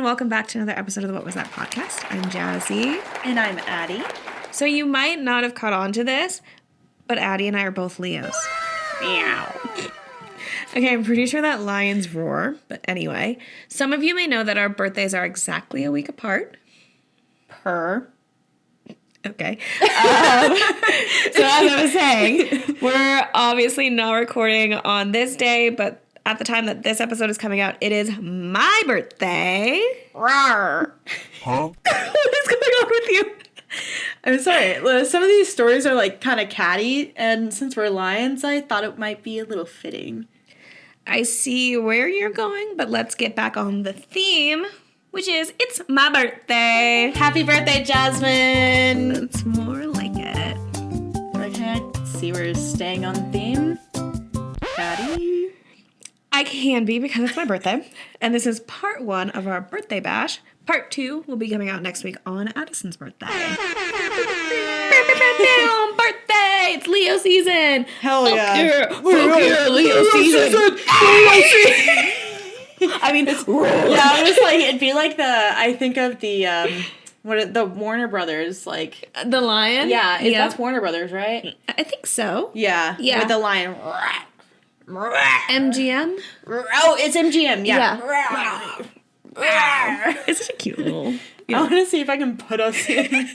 welcome back to another episode of the What Was That podcast. I'm Jazzy. And I'm Addi. So you might not have caught on to this, but Addi and I are both Leos. Meow. Okay, I'm pretty sure that lions roar, but anyway. Some of you may know that our birthdays are exactly a week apart. Okay. So as I was saying, we're obviously not recording on this day, but at the time that this episode is coming out, it is my birthday. Rawr. Huh? What is going on with you? I'm sorry. Some of these stories are like kind of catty, and since we're lions, I thought it might be a little fitting. I see where you're going, but let's get back on the theme, which is it's my birthday. Happy birthday, Jasmine! It's more like it. Okay, see we're staying on theme. Catty. I can be because it's my birthday, and this is part 1 of our birthday bash. Part 2 will be coming out next week on Addison's birthday. Birthday! It's Leo season! Hell yeah. Leo season! I mean, yeah, I was like, it'd be like I think of the Warner Brothers, like. The lion? Yeah, that's Warner Brothers, right? I think so. Yeah. With the lion. MGM? Oh, it's MGM, yeah. It's such a cute little. I want to see if I can put us in.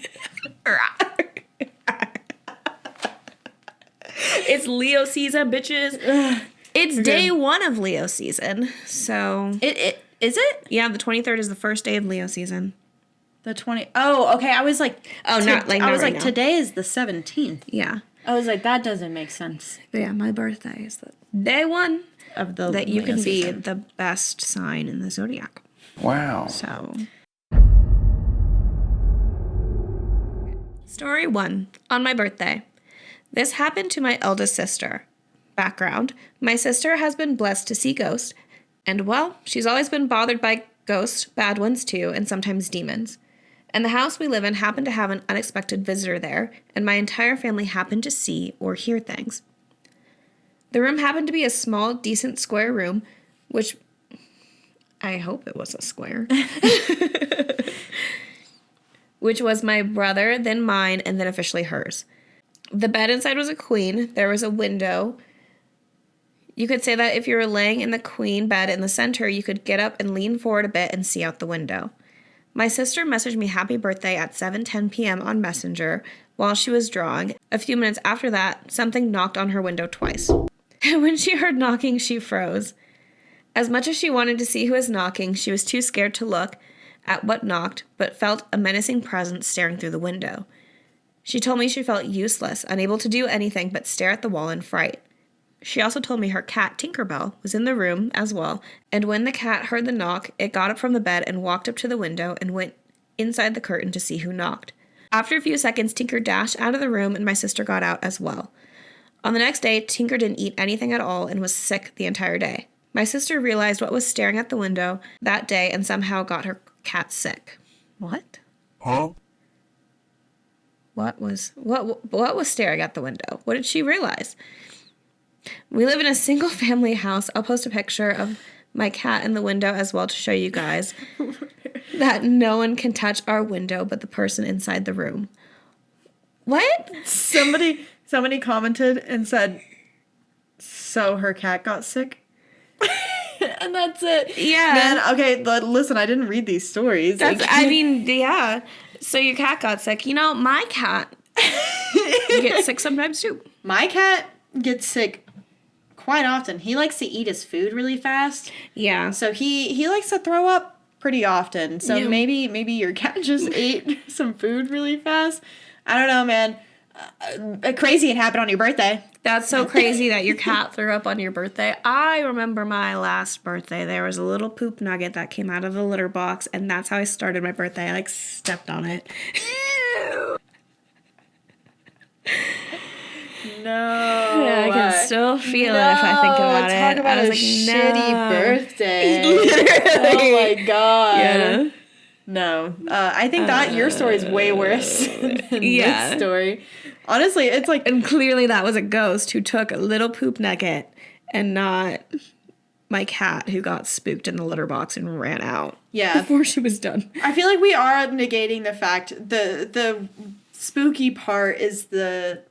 It's Leo season, bitches. It's day 1 of Leo season, so. It is it? Yeah, the 23rd is the first day of Leo season. The 20. Oh, okay. I was like. Oh, not like. I was right like, now. today is the 17th. Yeah. I was like, that doesn't make sense. But yeah, my birthday is the day 1 Of the that you Leo can season. be the best sign in the zodiac. Wow. So. Story 1. On my birthday. This happened to my eldest sister. Background. My sister has been blessed to see ghosts, and well, she's always been bothered by ghosts, bad ones too, and sometimes demons. And the house we live in happened to have an unexpected visitor there, and my entire family happened to see or hear things. The room happened to be a small, decent square room, which I hope it was a square. Which was my brother, then mine, and then officially hers. The bed inside was a queen. There was a window. You could say that if you were laying in the queen bed in the center, you could get up and lean forward a bit and see out the window. My sister messaged me happy birthday at 7:10 p.m. on Messenger while she was drawing. A few minutes after that, something knocked on her window twice. And when she heard knocking, she froze. As much as she wanted to see who was knocking, she was too scared to look at what knocked, but felt a menacing presence staring through the window. She told me she felt useless, unable to do anything but stare at the wall in fright. She also told me her cat, Tinkerbell, was in the room as well, and when the cat heard the knock, it got up from the bed and walked up to the window and went inside the curtain to see who knocked. After a few seconds, Tinker dashed out of the room and my sister got out as well. On the next day, Tinker didn't eat anything at all and was sick the entire day. My sister realized what was staring at the window that day and somehow got her cat sick. What? Huh? What was staring at the window? What did she realize? We live in a single family house. I'll post a picture of my cat in the window as well to show you guys that no one can touch our window but the person inside the room. What? Somebody commented and said, so her cat got sick? And that's it. Yeah. Man, okay, listen, I didn't read these stories. Yeah. So your cat got sick. You know, my cat gets sick sometimes too. My cat gets sick quite often. He likes to eat his food really fast. Yeah. So he likes to throw up pretty often. So Yeah. maybe your cat just ate some food really fast. I don't know, man. Crazy it happened on your birthday. That's so crazy that your cat threw up on your birthday. I remember my last birthday. There was a little poop nugget that came out of the litter box, and that's how I started my birthday. I, stepped on it. No. Yeah, I can still feel it if I think about it. Talk about I was a like, shitty no. birthday. Literally. Oh my god. Yeah. No. I think that your story is way worse than Yeah. this story. Honestly, it's like... And clearly that was a ghost who took a little poop nugget and not my cat who got spooked in the litter box and ran out. Yeah. Before she was done. I feel like we are negating the fact, the spooky part is the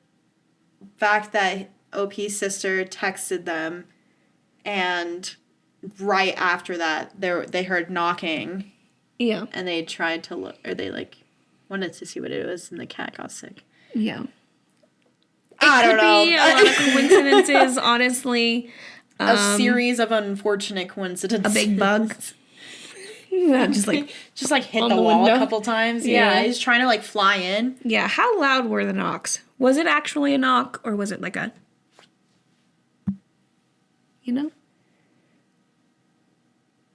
fact that OP's sister texted them, and right after that, they heard knocking. Yeah. And they tried to look, or they, like, wanted to see what it was, and the cat got sick. Yeah. I don't know. Could be a lot of coincidences, honestly. A series of unfortunate coincidences. A big bug. Yeah, just like hit on the the wall window. a couple times. Yeah, he's trying to, like, fly in. Yeah, how loud were the knocks? Was it actually a knock, or was it like a... You know?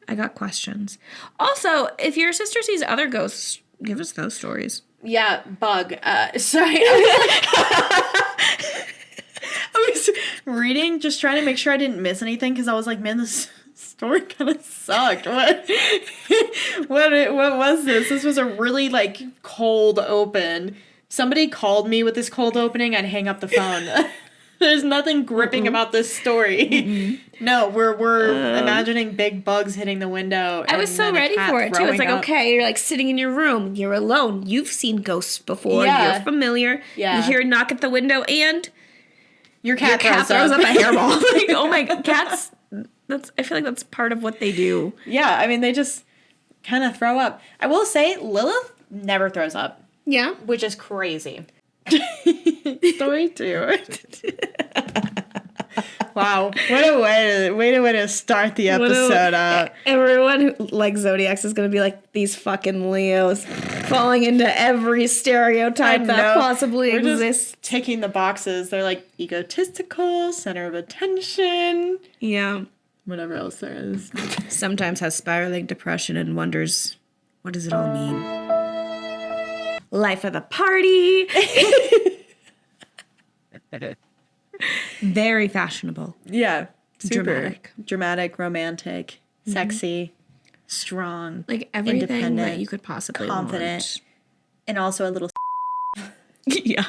I got questions. Also, if your sister sees other ghosts, give us those stories. Yeah, bug. Sorry. I was reading, just trying to make sure I didn't miss anything, because I was like, man, this story kind of sucked. What was this? This was a really, like, cold open. Somebody called me with this cold opening, I'd hang up the phone. There's nothing gripping about this story. No, we're imagining big bugs hitting the window. I was so ready for it, too. It's like, okay, you're, like, sitting in your room. You're alone. You've seen ghosts before. Yeah. You're familiar. Yeah. You hear a knock at the window, and... Your cat throws up a hairball. Like, oh my God, cats, I feel like that's part of what they do. Yeah, I mean, they just kind of throw up. I will say, Lilith never throws up. Yeah. Which is crazy. Story 2. Wow. What a way to start the episode out. Everyone who likes Zodiacs is going to be like, these fucking Leos falling into every stereotype that possibly exists. Just ticking the boxes. They're like egotistical, center of attention. Yeah. Whatever else there is. Sometimes has spiraling depression and wonders, what does it all mean? Life of the party. Very fashionable. Yeah. Super Dramatic, romantic, sexy, strong. Like everything independent, that you could possibly confident, want. And also a little Yeah.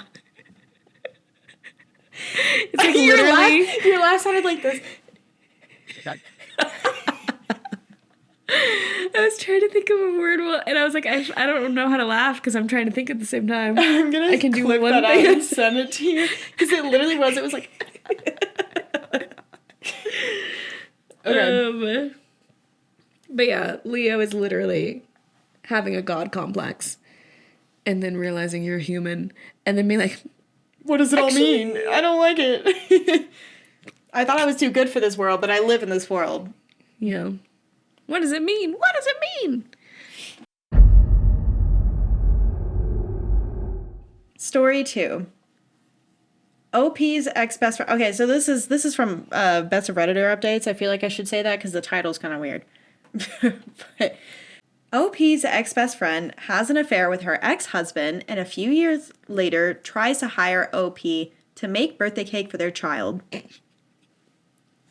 It's like literally... Your laugh sounded like this. I was trying to think of a word, and I was like, I don't know how to laugh because I'm trying to think at the same time. I'm gonna clip that out and send it to you, because it literally was. It was like. Okay. But yeah, Leo is literally having a god complex, and then realizing you're human, and then being like, "What does it all mean? I don't like it. I thought I was too good for this world, but I live in this world." Yeah. What does it mean? What does it mean? Story 2. OP's ex-best friend. Okay, so this is from Best of Redditor updates. I feel like I should say that because the title's kind of weird. But OP's ex-best friend has an affair with her ex-husband, and a few years later tries to hire OP to make birthday cake for their child.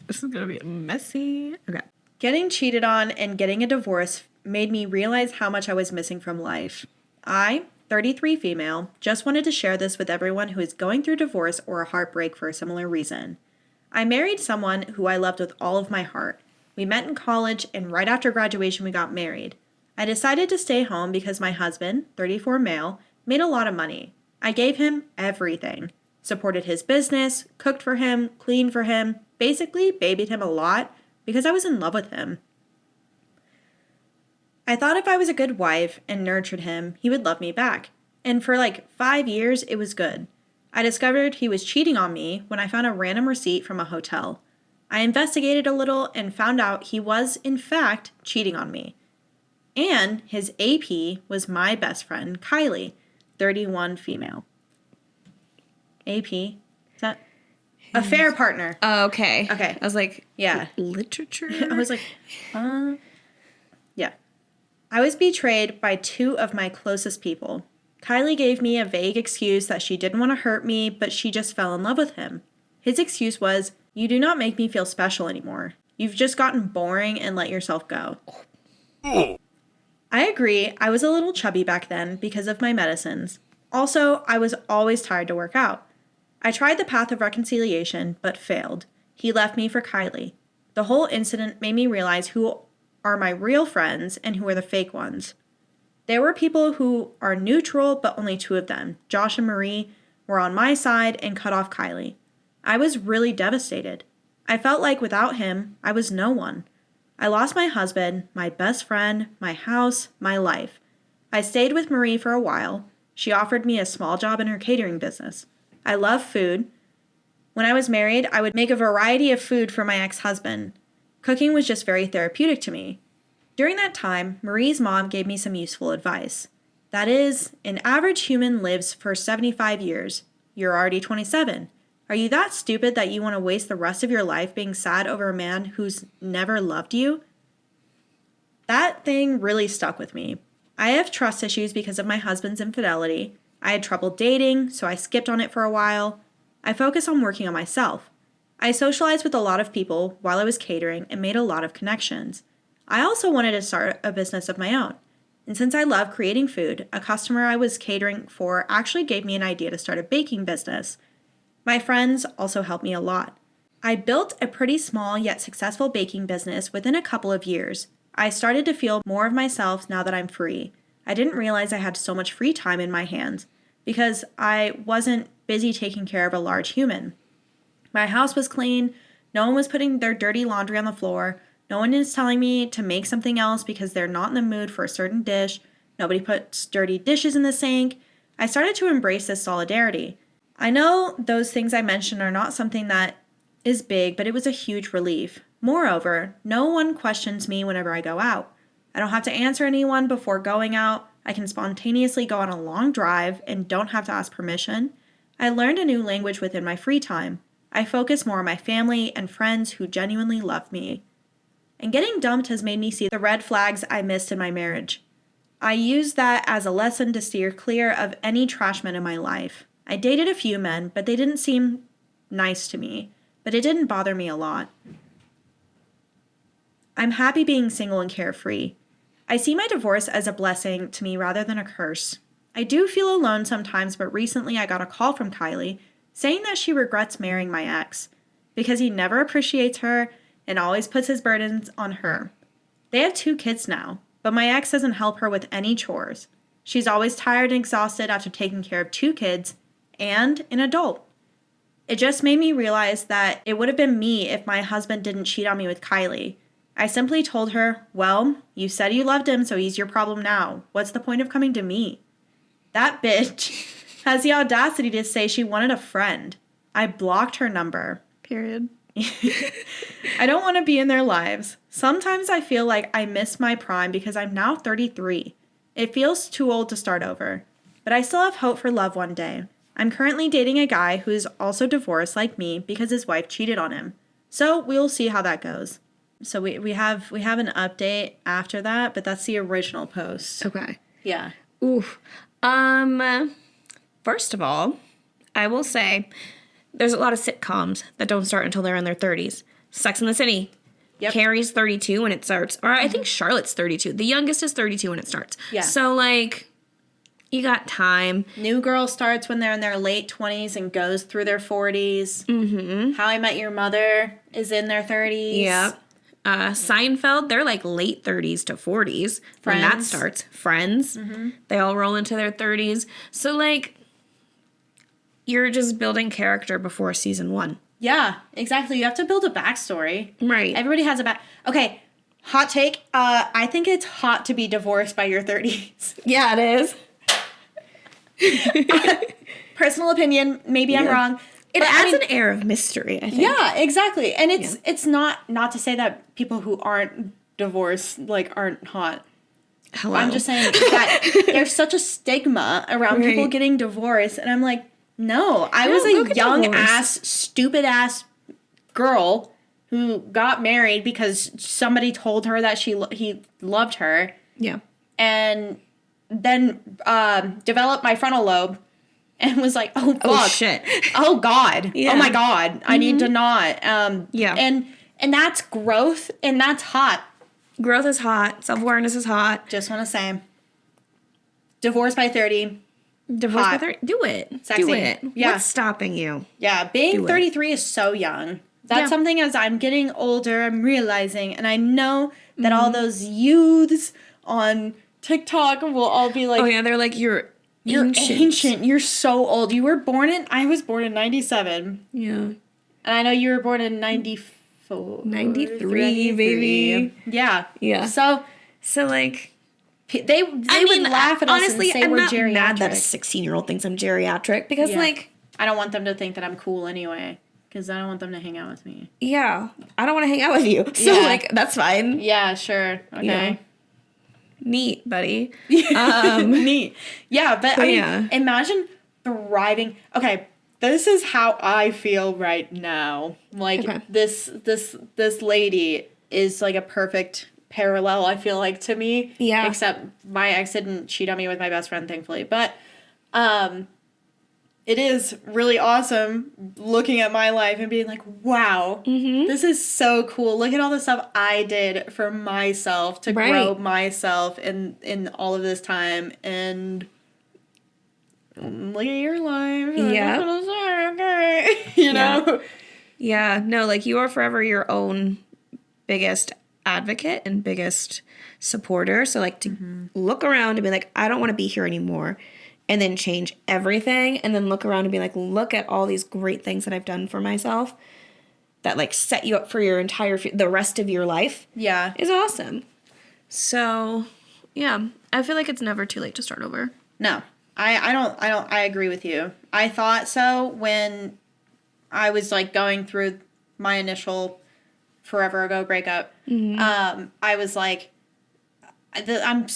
This is gonna be messy. Okay. Getting cheated on and getting a divorce made me realize how much I was missing from life. I, 33 female, just wanted to share this with everyone who is going through divorce or a heartbreak for a similar reason. I married someone who I loved with all of my heart. We met in college, and right after graduation we got married. I decided to stay home because my husband, 34 male, made a lot of money. I gave him everything. Supported his business, cooked for him, cleaned for him, basically babied him a lot, because I was in love with him. I thought if I was a good wife and nurtured him, he would love me back. And for like 5 years, it was good. I discovered he was cheating on me when I found a random receipt from a hotel. I investigated a little and found out he was, in fact, cheating on me. And his AP was my best friend, Kylie, 31 female. AP? Is that... Affair partner. Oh, okay. Okay. I was like, yeah. Literature? I was like, yeah. I was betrayed by 2 of my closest people. Kylie gave me a vague excuse that she didn't want to hurt me, but she just fell in love with him. His excuse was, "You do not make me feel special anymore. You've just gotten boring and let yourself go." I agree, I was a little chubby back then because of my medicines. Also, I was always tired to work out. I tried the path of reconciliation, but failed. He left me for Kylie. The whole incident made me realize who are my real friends and who are the fake ones. There were people who are neutral, but only two of them, Josh and Marie, were on my side and cut off Kylie. I was really devastated. I felt like without him, I was no one. I lost my husband, my best friend, my house, my life. I stayed with Marie for a while. She offered me a small job in her catering business. I love food. When I was married, I would make a variety of food for my ex-husband. Cooking was just very therapeutic to me. During that time, Marie's mom gave me some useful advice. That is, an average human lives for 75 years. You're already 27. Are you that stupid that you want to waste the rest of your life being sad over a man who's never loved you? That thing really stuck with me. I have trust issues because of my husband's infidelity. I had trouble dating, so I skipped on it for a while. I focused on working on myself. I socialized with a lot of people while I was catering and made a lot of connections. I also wanted to start a business of my own. And since I love creating food, a customer I was catering for actually gave me an idea to start a baking business. My friends also helped me a lot. I built a pretty small yet successful baking business within a couple of years. I started to feel more of myself now that I'm free. I didn't realize I had so much free time in my hands because I wasn't busy taking care of a large human. My house was clean. No one was putting their dirty laundry on the floor. No one is telling me to make something else because they're not in the mood for a certain dish. Nobody puts dirty dishes in the sink. I started to embrace this solidarity. I know those things I mentioned are not something that is big, but it was a huge relief. Moreover, no one questions me whenever I go out. I don't have to answer anyone before going out. I can spontaneously go on a long drive and don't have to ask permission. I learned a new language within my free time. I focus more on my family and friends who genuinely love me. And getting dumped has made me see the red flags I missed in my marriage. I use that as a lesson to steer clear of any trash men in my life. I dated a few men, but they didn't seem nice to me. But it didn't bother me a lot. I'm happy being single and carefree. I see my divorce as a blessing to me rather than a curse. I do feel alone sometimes, but recently I got a call from Kylie saying that she regrets marrying my ex because he never appreciates her and always puts his burdens on her. They have 2 kids now, but my ex doesn't help her with any chores. She's always tired and exhausted after taking care of 2 kids and an adult. It just made me realize that it would have been me if my husband didn't cheat on me with Kylie. I simply told her, well, you said you loved him, so he's your problem now. What's the point of coming to me? That bitch has the audacity to say she wanted a friend. I blocked her number. Period. I don't want to be in their lives. Sometimes I feel like I miss my prime because I'm now 33. It feels too old to start over. But I still have hope for love one day. I'm currently dating a guy who is also divorced like me because his wife cheated on him. So we'll see how that goes. So we have an update after that, but that's the original post. Okay. Yeah. Oof. First of all, I will say there's a lot of sitcoms that don't start until they're in their 30s. Sex and the City. Yep. Carrie's 32 when it starts. Or I think Charlotte's 32. The youngest is 32 when it starts. Yeah. So, like, you got time. New Girl starts when they're in their late 20s and goes through their 40s. Mm-hmm. How I Met Your Mother is in their 30s. Yep. Seinfeld, they're like late 30s to 40s when that starts. Friends, they all roll into their 30s. So, like, you're just building character before season 1. Yeah, exactly. You have to build a backstory. Right. Everybody has a back. Okay, hot take. I think it's hot to be divorced by your 30s. Yeah, it is. Personal opinion. Maybe I'm wrong. It adds an air of mystery, I think. Yeah, exactly. And it's not to say that people who aren't divorced, like, aren't hot. Hello. I'm just saying that there's such a stigma around people getting divorced. And I'm like, no. I was a young-ass, stupid-ass girl who got married because somebody told her that he loved her. Yeah. And then developed my frontal lobe. And was like, oh, fuck. Oh, shit. Oh, God. Yeah. Oh, my God. I need to not. Yeah. And that's growth, and that's hot. Growth is hot. Self-awareness is hot. Just want to say. Divorce by 30. Divorce hot. by 30. Do it. Sexy. Do it. Yeah. What's stopping you? Yeah. Being 33 is so young. That's something as I'm getting older, I'm realizing, and I know that all those youths on TikTok will all be like, oh yeah, they're like, you're ancient. You're so old. I was born in 97. Yeah. And I know you were born in 94. 93, baby. Yeah. Yeah. So like, they would laugh at us honestly, and say I'm we're not geriatric. mad that a 16-year-old thinks I'm geriatric because, like... I don't want them to think that I'm cool anyway. Because I don't want them to hang out with me. Yeah. I don't want to hang out with you. So, like, that's fine. Yeah, sure. Okay. Yeah. Neat, buddy. Neat. Yeah, but I mean, imagine thriving. Okay, this is how I feel right now. Like, this lady is, like, a perfect parallel, I feel like, to me. Yeah. Except my ex didn't cheat on me with my best friend, thankfully. But, it is really awesome looking at my life and being like, wow, this is so cool. Look at all the stuff I did for myself to grow myself in all of this time. And look at your life. Yeah. Okay. You know? Yeah. No, like, you are forever your own biggest advocate and biggest supporter. So, like, to look around and be like, I don't want to be here anymore. And then change everything, and then look around and be like, look at all these great things that I've done for myself that, like, set you up for your the rest of your life. Yeah. Is awesome. So, yeah, I feel like it's never too late to start over. No, I agree with you. I thought so when I was, like, going through my initial forever ago breakup. I was like, I'm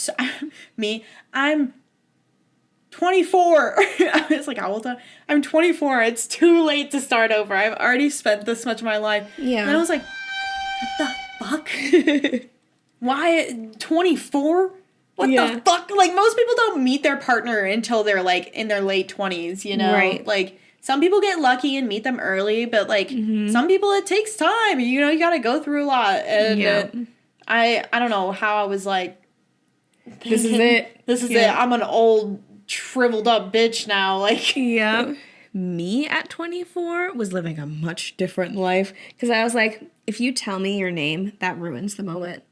24. I was like, how old am I? I'm 24. It's too late to start over. I've already spent this much of my life. Yeah. And I was like, what the fuck? Why 24? What the fuck? Like, most people don't meet their partner until they're, like, in their late 20s, you know? Right. Like, some people get lucky and meet them early, but, like, some people it takes time. You know, you gotta go through a lot. And I don't know how I was like, this is it. This is it. I'm an old, shriveled up bitch now. Like, yeah. Me at 24 was living a much different life because I was like, if you tell me your name, that ruins the moment.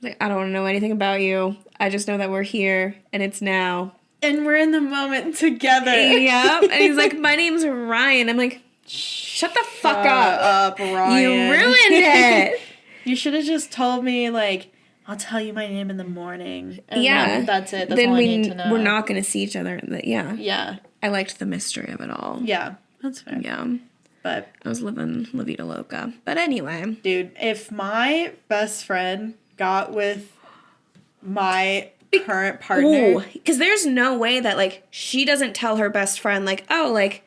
Like, I don't want to know anything about you. I just know that we're here and it's now. And we're in the moment together. Yep. And he's like, my name's Ryan. I'm like, shut the fuck up. Ryan. You ruined it. You should have just told me, like, I'll tell you my name in the morning. And yeah. That's it. That's then all I need to know. We're not going to see each other. Yeah. Yeah. I liked the mystery of it all. Yeah. That's fair. Yeah. But I was living La Vida Loca. But anyway. Dude, if my best friend got with my current partner. Because there's no way that, like, she doesn't tell her best friend, like, oh, like,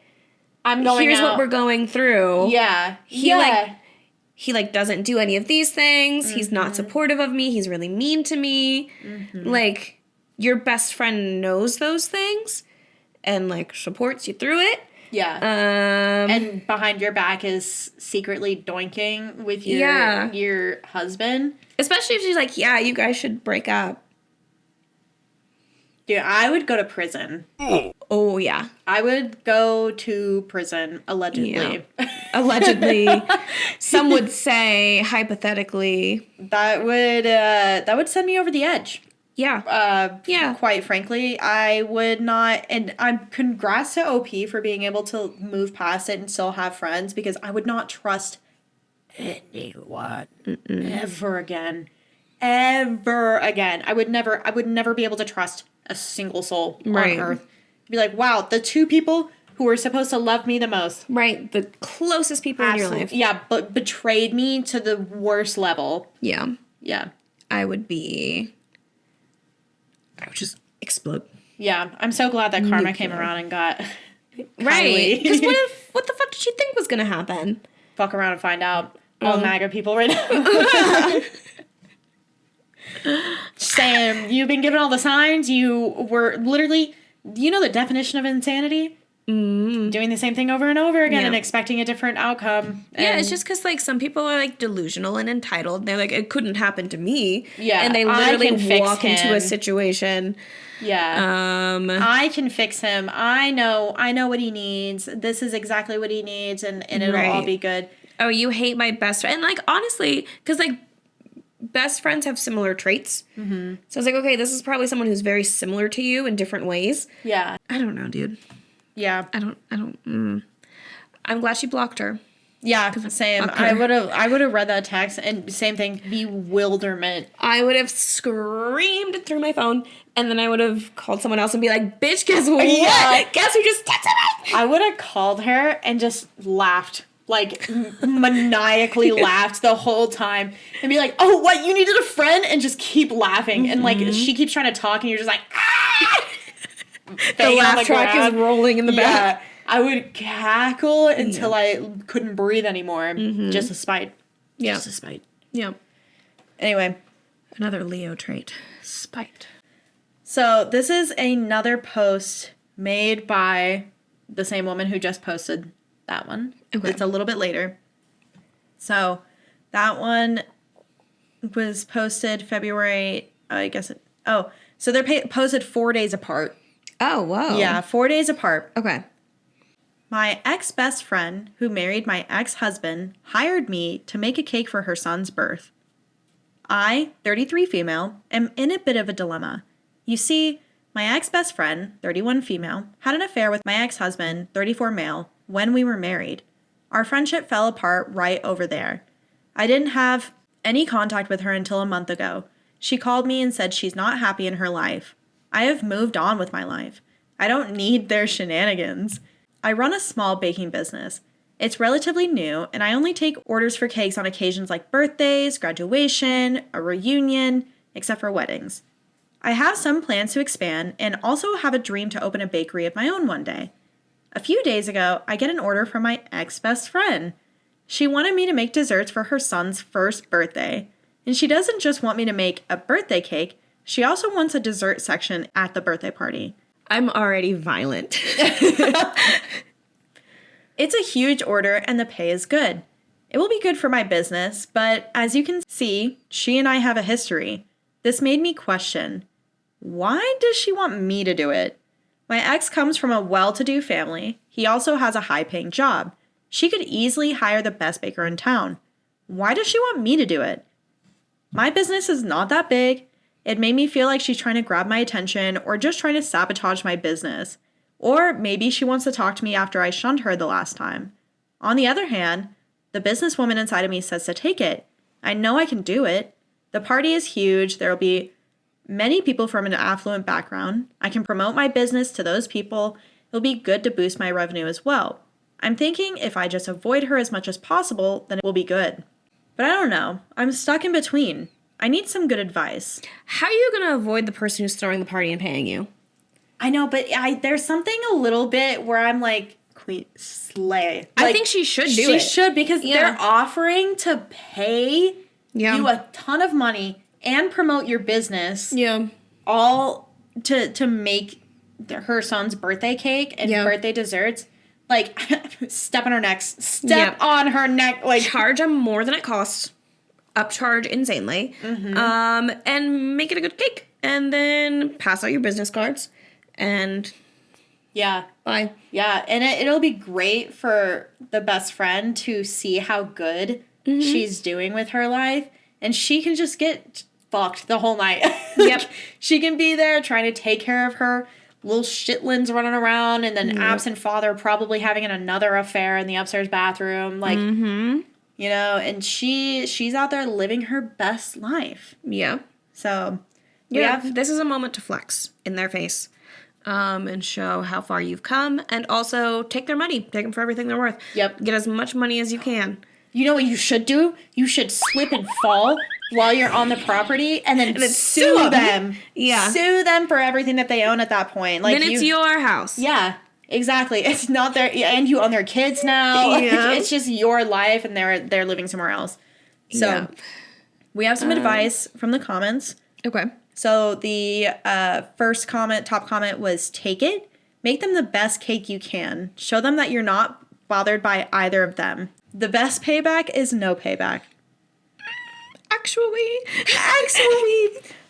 I'm going here's out. what we're going through. Yeah. He doesn't do any of these things. He's not supportive of me. He's really mean to me. Like, your best friend knows those things and, like, supports you through it. Yeah. And behind your back is secretly doinking with your husband. Especially if she's like, yeah, you guys should break up. Dude, I would go to prison. Oh, yeah. I would go to prison, allegedly. Yeah. Allegedly. Some would say, hypothetically. That would send me over the edge. Yeah. Quite frankly, I would not, and I'm congrats to OP for being able to move past it and still have friends, because I would not trust anyone ever again. Ever again. I would never be able to trust a single soul on earth. Be like, wow, the two people who were supposed to love me the most. Right. The closest people in your life. Yeah, but betrayed me to the worst level. Yeah. Yeah. I would just explode. Yeah. I'm so glad that karma came around and got right. Because what the fuck did she think was going to happen? Fuck around and find out. All MAGA people right now. Sam, you've been given all the signs. You were literally, you know the definition of insanity? doing the same thing over and over again Yeah. and expecting a different outcome. Yeah, And it's just because, like, some people are, like, delusional and entitled. They're like, it couldn't happen to me. Yeah, And they I literally can fix walk into a him. situation. yeah. I can fix him. I know what he needs. This is exactly what he needs, and it'll all Right. be good. Oh, you hate my best friend. And, like, honestly, because, like, best friends have similar traits. Mm-hmm. So it's like, okay, this is probably someone who's very similar to you in different ways. Yeah. I don't know, dude. Yeah. I'm glad she blocked her. Yeah, same. fuck her. I would have read that text and same thing, bewilderment. I would have screamed through my phone, and then I would have called someone else and be like, bitch, guess what? Yeah. Guess who just texted me? I would have called her and just laughed. Like, maniacally laughed the whole time. And be like, oh, what, you needed a friend? And just keep laughing. And, like, she keeps trying to talk, and you're just like, ah! The laugh track is rolling in the back. I would cackle until I couldn't breathe anymore. Just to spite. Yeah. Just to spite. Yeah. Anyway. Another Leo trait. Spite. So, this is another post made by the same woman who just posted that one. Okay. It's a little bit later. So, that one was posted February, so they're posted 4 days apart. Oh, whoa. Yeah, 4 days apart. Okay. My ex-best friend, who married my ex-husband, hired me to make a cake for her son's birth. I, 33 female, am in a bit of a dilemma. You see, my ex-best friend, 31 female, had an affair with my ex-husband, 34 male, when we were married. Our friendship fell apart right over there. I didn't have any contact with her until a month ago. She called me and said she's not happy in her life. I have moved on with my life. I don't need their shenanigans. I run a small baking business. It's relatively new, and I only take orders for cakes on occasions like birthdays, graduation, a reunion, except for weddings. I have some plans to expand and also have a dream to open a bakery of my own one day. A few days ago, I get an order from my ex-best friend. She wanted me to make desserts for her son's first birthday. And she doesn't just want me to make a birthday cake, she also wants a dessert section at the birthday party. I'm already violent. It's a huge order and the pay is good. It will be good for my business, but as you can see, she and I have a history. This made me question, why does she want me to do it? My ex comes from a well-to-do family. He also has a high-paying job. She could easily hire the best baker in town. Why does she want me to do it? My business is not that big. It made me feel like she's trying to grab my attention or just trying to sabotage my business. Or maybe she wants to talk to me after I shunned her the last time. On the other hand, the businesswoman inside of me says to take it. I know I can do it. The party is huge. There will be many people from an affluent background. I can promote my business to those people. It'll be good to boost my revenue as well. I'm thinking if I just avoid her as much as possible, then it will be good. But I don't know. I'm stuck in between. I need some good advice. How are you going to avoid the person who's throwing the party and paying you? I know, but there's something a little bit where I'm like, queen, slay. Like, I think she should do She it. should, because they're offering to pay you a ton of money and promote your business. Yeah. All to make her son's birthday cake and birthday desserts. Like, step on her neck. Step on her neck. Like, charge them more than it costs. Upcharge insanely. And make it a good cake. And then pass out your business cards. And bye. Yeah, and it'll be great for the best friend to see how good she's doing with her life. And she can just get fucked the whole night. Yep. She can be there trying to take care of her little shitlins running around, and then absent father probably having another affair in the upstairs bathroom. Like, you know, and she's out there living her best life. Yeah. So, this is a moment to flex in their face. And show how far you've come, and also take their money. Take them for everything they're worth. Yep. Get as much money as you can. You know what you should do? You should slip and fall while you're on the property, and then sue them. Yeah. Sue them for everything that they own at that point. Like, then it's your house. Yeah, exactly. It's not their, and you own their kids now. Yeah. It's just your life, and they're living somewhere else. So, we have some advice from the comments. Okay. So the top comment was take it. Make them the best cake you can. Show them that you're not bothered by either of them. The best payback is no payback. Actually.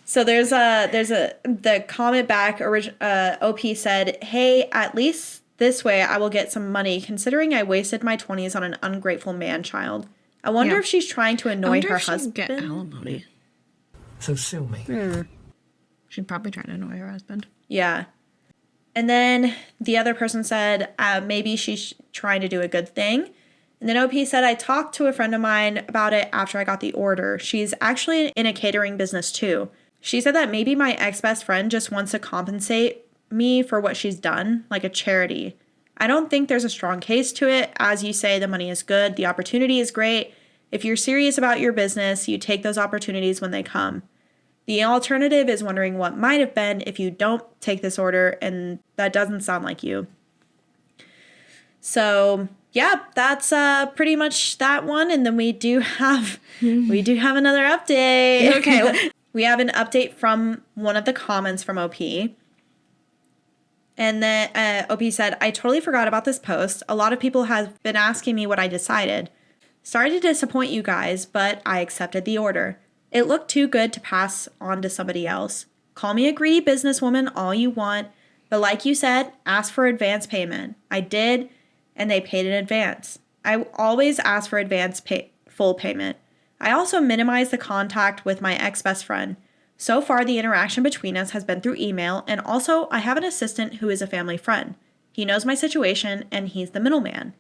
So the comment back, OP said, hey, at least this way I will get some money considering I wasted my 20s on an ungrateful man-child. I wonder if she's trying to annoy her husband. Get alimony. So sue me. She's probably trying to annoy her husband. Yeah. And then the other person said, maybe she's trying to do a good thing. And then OP said, I talked to a friend of mine about it after I got the order. She's actually in a catering business too. She said that maybe my ex-best friend just wants to compensate me for what she's done, like a charity. I don't think there's a strong case to it. As you say, the money is good. The opportunity is great. If you're serious about your business, you take those opportunities when they come. The alternative is wondering what might have been if you don't take this order, and that doesn't sound like you. So, yeah, that's pretty much that one. And then we do have another update. Okay. We have an update from one of the comments from OP. And then OP said, I totally forgot about this post. A lot of people have been asking me what I decided. Sorry to disappoint you guys, but I accepted the order. It looked too good to pass on to somebody else. Call me a greedy businesswoman all you want, but like you said, ask for advance payment. I did, and they paid in advance. I always ask for full payment. I also minimized the contact with my ex-best friend. So far, the interaction between us has been through email, and also I have an assistant who is a family friend. He knows my situation, and he's the middleman.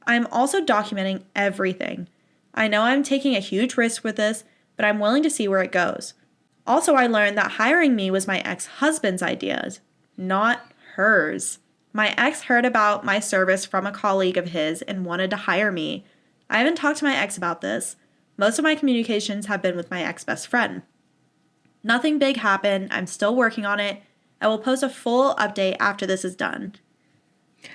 I'm also documenting everything. I know I'm taking a huge risk with this, but I'm willing to see where it goes. Also, I learned that hiring me was my ex-husband's ideas, not hers. My ex heard about my service from a colleague of his and wanted to hire me. I haven't talked to my ex about this. Most of my communications have been with my ex-best friend. Nothing big happened. I'm still working on it. I will post a full update after this is done.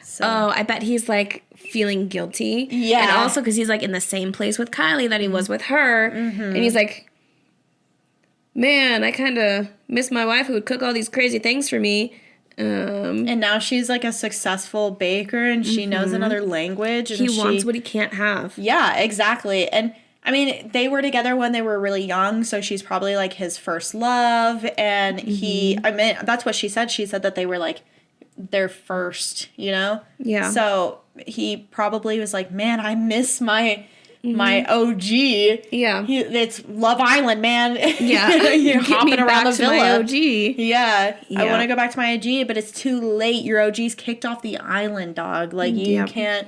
So. Oh, I bet he's like feeling guilty. Yeah. And also because he's like in the same place with Kylie that he was with her. Mm-hmm. And he's like, man, I kind of miss my wife who would cook all these crazy things for me. And now she's like a successful baker and she knows another language. And he wants what he can't have. Yeah, exactly. And I mean, they were together when they were really young, so she's probably like his first love. And that's what she said. She said that they were like their first, you know? Yeah. So he probably was like, man, I miss my OG. Yeah. It's Love Island, man. Yeah. You're hopping around the villa. My OG. Yeah. I want to go back to my OG, but it's too late. Your OG's kicked off the island, dog. Like, you can't.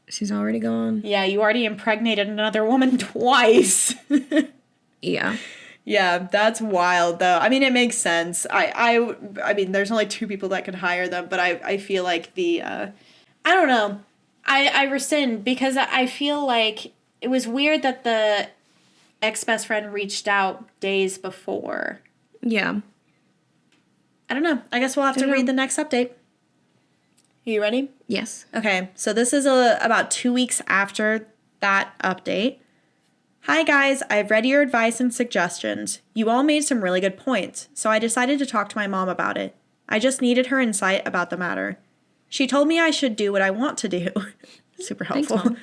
She's already gone. Yeah, you already impregnated another woman twice. Yeah. Yeah, that's wild, though. I mean, it makes sense. I mean, there's only 2 people that could hire them, but I feel like I don't know. I rescind because I feel like it was weird that the ex-best friend reached out days before. Yeah. I don't know. I guess we'll have to read the next update. Are you ready? Yes. Okay, so this is about 2 weeks after that update. Hi guys, I've read your advice and suggestions. You all made some really good points, so I decided to talk to my mom about it. I just needed her insight about the matter. She told me I should do what I want to do. Super helpful. Thanks, Mom.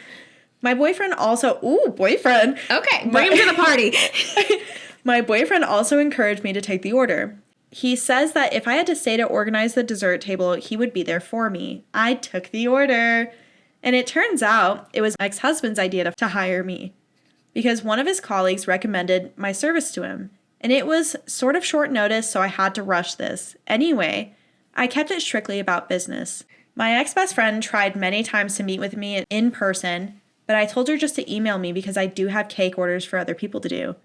My boyfriend also... Ooh, boyfriend! Okay, bring him to the party. My boyfriend also encouraged me to take the order. He says that if I had to stay to organize the dessert table, he would be there for me. I took the order. And it turns out it was my ex-husband's idea to hire me because one of his colleagues recommended my service to him. And it was sort of short notice, so I had to rush this. Anyway, I kept it strictly about business. My ex-best friend tried many times to meet with me in person, but I told her just to email me because I do have cake orders for other people to do.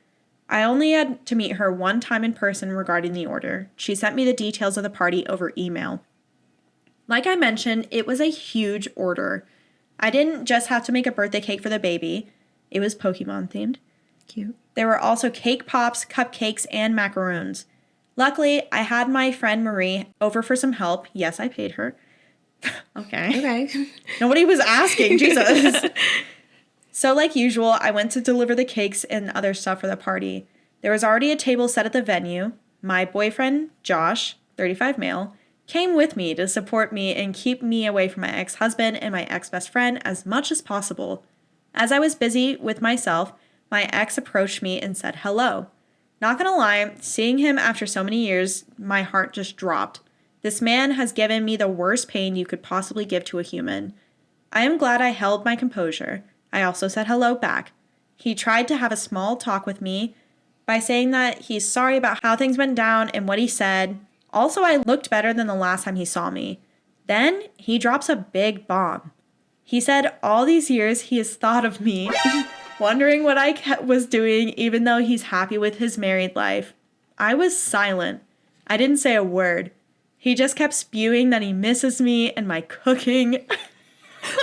I only had to meet her one time in person regarding the order. She sent me the details of the party over email. Like I mentioned, it was a huge order. I didn't just have to make a birthday cake for the baby. It was Pokemon themed. Cute. There were also cake pops, cupcakes, and macaroons. Luckily, I had my friend Marie over for some help. Yes, I paid her. Okay. Nobody was asking, Jesus. So like usual, I went to deliver the cakes and other stuff for the party. There was already a table set at the venue. My boyfriend, Josh, 35 male, came with me to support me and keep me away from my ex-husband and my ex-best friend as much as possible. As I was busy with myself, my ex approached me and said hello. Not gonna lie, seeing him after so many years, my heart just dropped. This man has given me the worst pain you could possibly give to a human. I am glad I held my composure. I also said hello back. He tried to have a small talk with me by saying that he's sorry about how things went down and what he said. Also, I looked better than the last time he saw me. Then he drops a big bomb. He said all these years he has thought of me, wondering what I was doing even though he's happy with his married life. I was silent. I didn't say a word. He just kept spewing that he misses me and my cooking.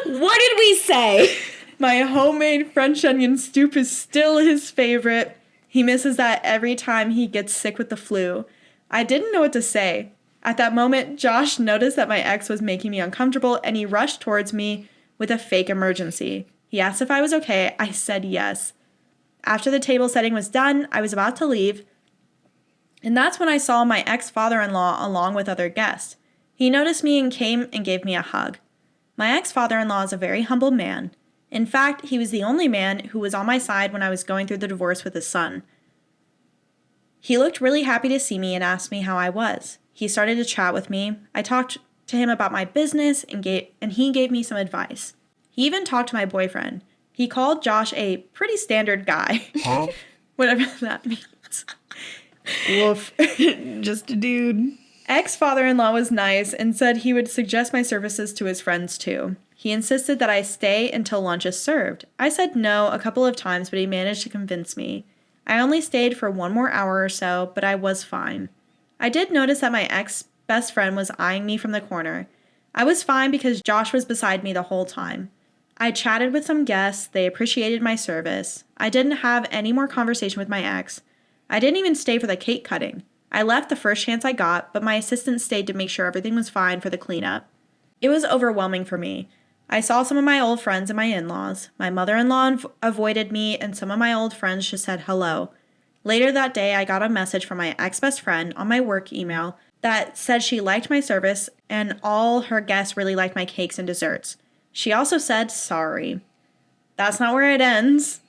What did we say? My homemade French onion soup is still his favorite. He misses that every time he gets sick with the flu. I didn't know what to say. At that moment, Josh noticed that my ex was making me uncomfortable and he rushed towards me with a fake emergency. He asked if I was okay. I said yes. After the table setting was done, I was about to leave, and that's when I saw my ex-father-in-law along with other guests. He noticed me and came and gave me a hug. My ex-father-in-law is a very humble man. In fact, he was the only man who was on my side when I was going through the divorce with his son. He looked really happy to see me and asked me how I was. He started to chat with me. I talked to him about my business and he gave me some advice. He even talked to my boyfriend. He called Josh a pretty standard guy. Huh? Whatever that means. Woof. Just a dude. Ex-father-in-law was nice and said he would suggest my services to his friends too. He insisted that I stay until lunch is served. I said no a couple of times, but he managed to convince me. I only stayed for 1 more hour or so, but I was fine. I did notice that my ex-best friend was eyeing me from the corner. I was fine because Josh was beside me the whole time. I chatted with some guests. They appreciated my service. I didn't have any more conversation with my ex. I didn't even stay for the cake cutting. I left the first chance I got, but my assistant stayed to make sure everything was fine for the cleanup. It was overwhelming for me. I saw some of my old friends and my in-laws. My mother-in-law avoided me, and some of my old friends just said hello. Later that day, I got a message from my ex-best friend on my work email that said she liked my service and all her guests really liked my cakes and desserts. She also said sorry. That's not where it ends.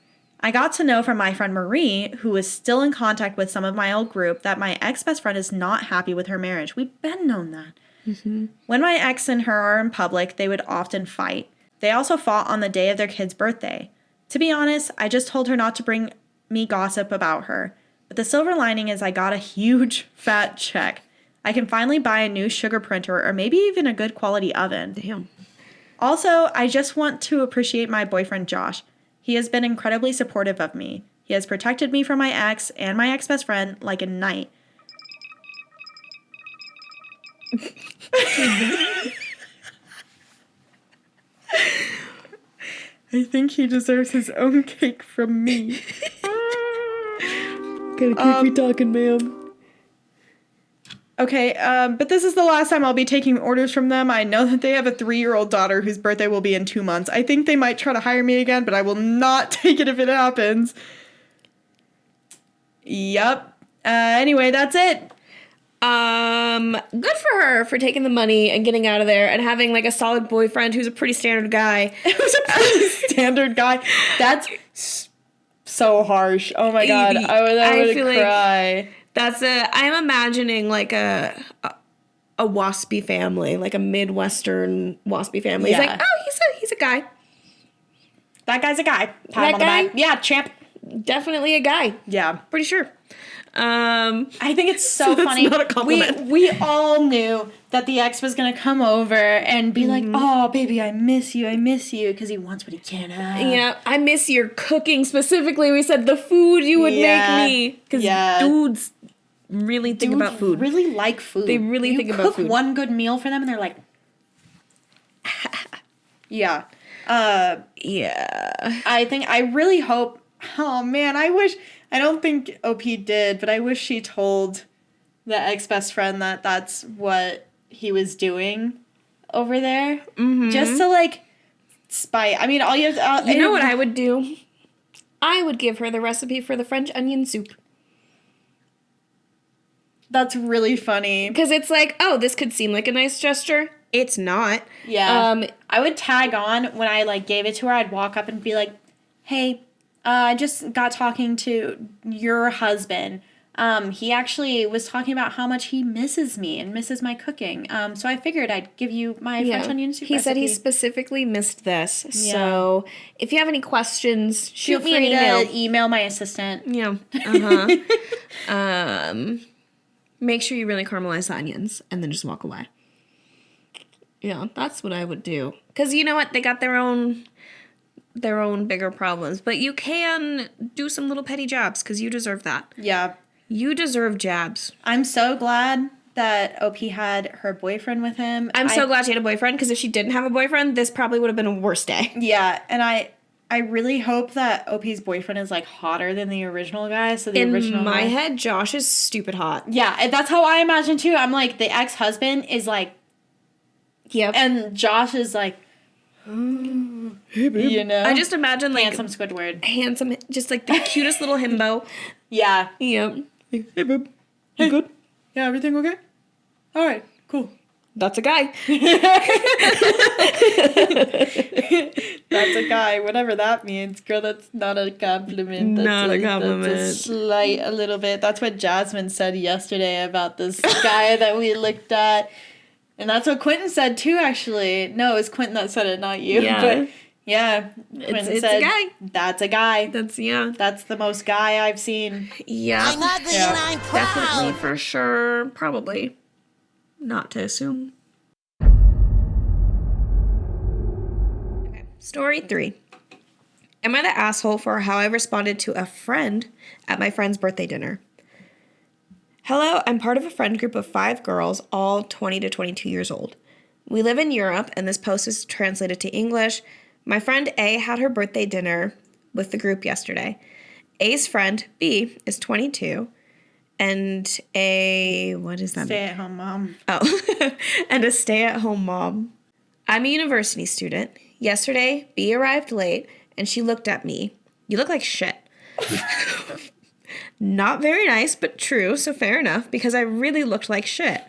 I got to know from my friend Marie, who is still in contact with some of my old group, that my ex-best friend is not happy with her marriage. We've been known that. Mm-hmm. When my ex and her are in public, they would often fight. They also fought on the day of their kid's birthday. To be honest, I just told her not to bring me gossip about her. But the silver lining is I got a huge fat check. I can finally buy a new sugar printer or maybe even a good quality oven. Damn. Also, I just want to appreciate my boyfriend Josh. He has been incredibly supportive of me. He has protected me from my ex and my ex-best friend like a knight. I think he deserves his own cake from me. Gotta keep me talking, ma'am. Okay, but this is the last time I'll be taking orders from them. I know that they have a 3-year-old daughter whose birthday will be in 2 months. I think they might try to hire me again, but I will not take it if it happens. Yup. Anyway, that's it. Good for her for taking the money and getting out of there and having like a solid boyfriend who's a pretty standard guy. It was a pretty standard guy. That's so harsh. Oh my god, I would cry. I'm imagining like a waspy family, like a Midwestern waspy family. Yeah. He's like, oh, he's a guy. That guy's a guy. Pat That him on the guy? back. Yeah, champ. Definitely a guy. Yeah. Pretty sure. I think it's so That's funny. not a compliment. We all knew that the ex was gonna come over and be like, "Oh, baby, I miss you, because he wants what he can have." Yeah, I miss your cooking specifically. We said the food you would make me. Because dudes really think about food. Really like food. They really think about food. You cook one good meal for them and they're like, yeah. Yeah. I really hope, oh man, I don't think OP did, but I wish she told the ex-best friend that that's what he was doing over there. Mm-hmm. Just to, like, spite. I mean, all you have to... you know what I would do? I would give her the recipe for the French onion soup. That's really funny. Because it's like, oh, this could seem like a nice gesture. It's not. Yeah. I would tag on when I, like, gave it to her. I'd walk up and be like, hey, I just got talking to your husband. He actually was talking about how much he misses me and misses my cooking. So I figured I'd give you my French onion soup He recipe. said he specifically missed this. Yeah. So if you have any questions, Shoot feel me free an email. to Email my assistant. Yeah. Make sure you really caramelize the onions and then just walk away. Yeah, that's what I would do. Because you know what? They got their own bigger problems. But you can do some little petty jabs because you deserve that. Yeah. You deserve jabs. I'm so glad that OP had her boyfriend with him. I'm so glad she had a boyfriend because if she didn't have a boyfriend, this probably would have been a worse day. Yeah, and I really hope that OP's boyfriend is, like, hotter than the original guy. So the original In my guy, head, Josh is stupid hot. yeah, and that's how I imagine too. I'm like, the ex-husband is like, Yep. and Josh is like, hey babe. You know, I just imagine like handsome Squidward. handsome, just like the cutest little himbo. Yeah. Yep. Hey babe, you good? Yeah, everything okay? All right, cool. That's a guy. That's a guy, whatever that means. Girl, that's not a compliment. That's Not a compliment. That's a slight, a little bit. That's what Jasmine said yesterday about this guy that we looked at. And that's what Quentin said too, actually. No, it was Quentin that said it, not you. Yeah. But yeah, Quentin It's said, a guy. That's a guy. That's, yeah. That's the most guy I've seen. Yeah. I'm ugly Yeah. and I'm proud. Definitely, for sure. Probably. Not to assume. Okay. Story 3. Am I the asshole for how I responded to a friend at my friend's birthday dinner? Hello, I'm part of a friend group of 5 girls, all 20 to 22 years old. We live in Europe, and this post is translated to English. My friend A had her birthday dinner with the group yesterday. A's friend, B, is 22, and what does that mean? Stay-at-home mom. Oh, and a stay-at-home mom. I'm a university student. Yesterday, B arrived late, and she looked at me. You look like shit. Not very nice, but true, so fair enough, because I really looked like shit.